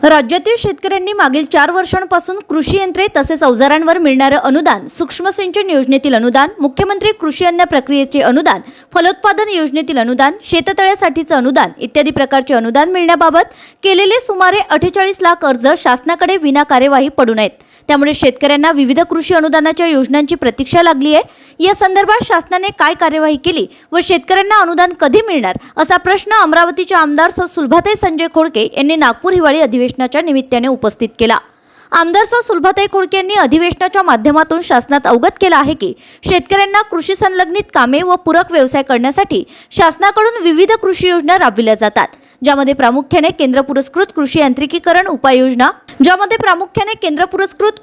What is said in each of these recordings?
राज्यातील शेतकऱ्यांनी मागील 4 वर्षांपासून कृषी यंत्रे तसेच अवजारांवर मिळणारे अनुदान, सूक्ष्म सिंचन योजनेतील अनुदान, मुख्यमंत्री कृषी अन्न प्रक्रियेचे अनुदान, फलोत्पादन योजनेतील अनुदान, शेततळ्यासाठीचे अनुदान इत्यादी प्रकारचे अनुदान मिळण्याबाबत केलेले सुमारे 48 लाख अर्ज शासनाकडे विना कार्यवाही पडून आहेत। त्यामुळे शेतकऱ्यांना विविध कृषी अनुदानाच्या योजनांची प्रतीक्षा लागली आहे। या संदर्भात शासनाने काय कार्यवाही केली व शेतकऱ्यांना अनुदान कधी मिळणार असा प्रश्न अमरावतीचे आमदार सुलभाताई संजय खोडके यांनी नागपूर हिवाळी अधिवेशनाच्या निमित्ताने उपस्थित केला। आमदार सुलभाताई खोडके यांनी अधिवेशनाच्या माध्यमातून शासनात अवगत केला आहे की शेतकऱ्यांना कृषी संलग्नित कामे व पूरक व्यवसाय करण्यासाठी शासनाकडून विविध कृषी योजना राबविल्या जातात, ज्यामध्ये प्रामुख्याने केंद्र पुरस्कृत कृषी यांत्रिकीकरण उपाययोजना,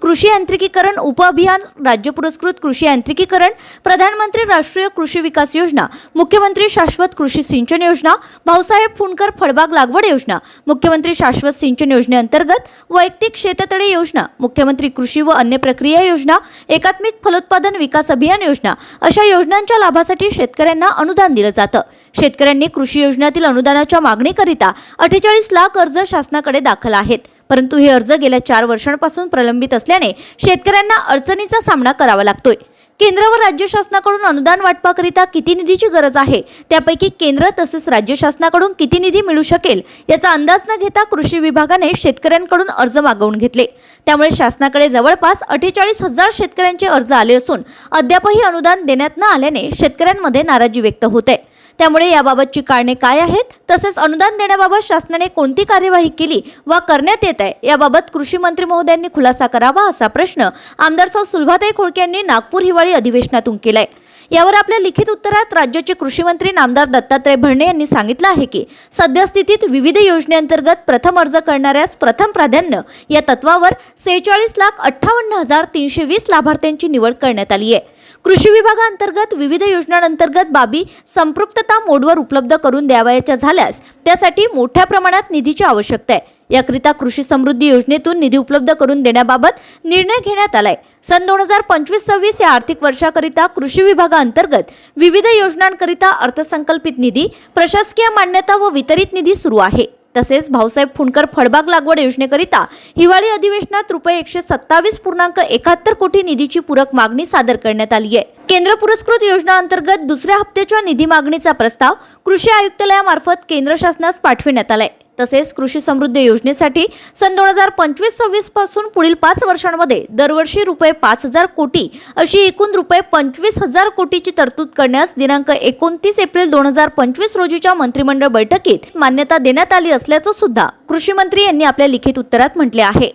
कृषी यांत्रिकीकरण उपअभियान, राज्य पुरस्कृत कृषी यांत्रिकीकरण, प्रधानमंत्री राष्ट्रीय कृषी विकास योजना, मुख्यमंत्री शाश्वत कृषी सिंचन योजना, भाऊसाहेब फुंडकर फळबाग लागवड योजना, मुख्यमंत्री शाश्वत सिंचन योजनेअंतर्गत वैयक्तिक शेततळे योजना, मुख्यमंत्री कृषी व अन्य प्रक्रिया योजना, एकात्मिक फलोत्पादन विकास अभियान योजना अशा योजनांच्या लाभासाठी शेतकऱ्यांना अनुदान दिले जातं। शेतकऱ्यांनी कृषी योजनेतील अनुदानाच्या मागणीकरिता 48 लाख अर्ज शासनाकडे दाखल आहेत, परंतु हे अर्ज गेल्या 4 वर्षांपासून प्रलंबित असल्याने शेतकऱ्यांना अडचणीचा सामना करावा लागतोय। केंद्र व राज्य शासनाकडून अनुदान वाटपाकरिता किती निधीची गरज आहे, त्यापैकी केंद्र तसेच राज्य शासनाकडून किती निधी मिळू शकेल याचा अंदाज न घेता कृषी विभागाने शेतकऱ्यांकडून अर्ज मागवून घेतले। त्यामुळे शासनाकडे जवळपास 48,000 शेतकऱ्यांचे अर्ज आले असून अद्यापही अनुदान देण्यात न आल्याने शेतकऱ्यांमध्ये नाराजी व्यक्त होते। त्यामुळे याबाबतची कारणे काय आहेत, तसेच अनुदान देण्याबाबत शासनाने कोणती कार्यवाही केली व करण्यात येत आहे याबाबत कृषी मंत्री महोदयांनी खुलासा करावा असा प्रश्न आमदार सुलभाताई खोडके यांनी नागपूर हिवाळी अधिवेशनातून केलाय। यावर आपल्या लिखित उत्तरात राज्याचे कृषी मंत्री नामदार दत्तात्रय भरणे यांनी सांगितलं आहे की सद्यस्थितीत विविध योजनेअंतर्गत प्रथम अर्ज करणाऱ्यास प्रथम प्राधान्य या तत्वावर 46,58,320 लाभार्थ्यांची निवड करण्यात आली आहे। कृषी विभागांतर्गत विविध योजनांअंतर्गत बाबी संपृक्तता मोडवर उपलब्ध करून द्यावयाच्या झाल्यास त्यासाठी मोठ्या प्रमाणात निधीची आवश्यकता आहे। याकरिता कृषी समृद्धी योजनेतून निधी उपलब्ध करून देण्याबाबत निर्णय घेण्यात आलाय। सन 2025-26 या आर्थिक वर्षाकरिता कृषी विभागांतर्गत विविध योजनांकरिता अर्थसंकल्पित निधी, प्रशासकीय मान्यता व वितरित निधी सुरू आहे। तसेच भाऊसाहेब फुंडकर फळबाग लागवड योजनेकरिता हिवाळी अधिवेशनात रुपये 127.71 कोटी निधीची पूरक मागणी सादर करण्यात आली आहे। केंद्र पुरस्कृत योजना अंतर्गत दुसऱ्या हप्त्याच्या निधी मागणीचा प्रस्ताव कृषी आयुक्तालयामार्फत केंद्र शासनास पाठविण्यात आलाय। तसेच कृषी समृद्धी योजनेसाठी सन 2025-26 पासून पुढील 5 वर्षांमध्ये दरवर्षी रुपये 5,000 कोटी अशी एकूण रुपये 25,000 कोटीची तरतूद करण्यास दिनांक 29 एप्रिल 2025 रोजीच्या मंत्रिमंडळ बैठकीत मान्यता देण्यात आली असल्याचं सुद्धा कृषी मंत्री यांनी आपल्या लिखित उत्तरात म्हटले आहे।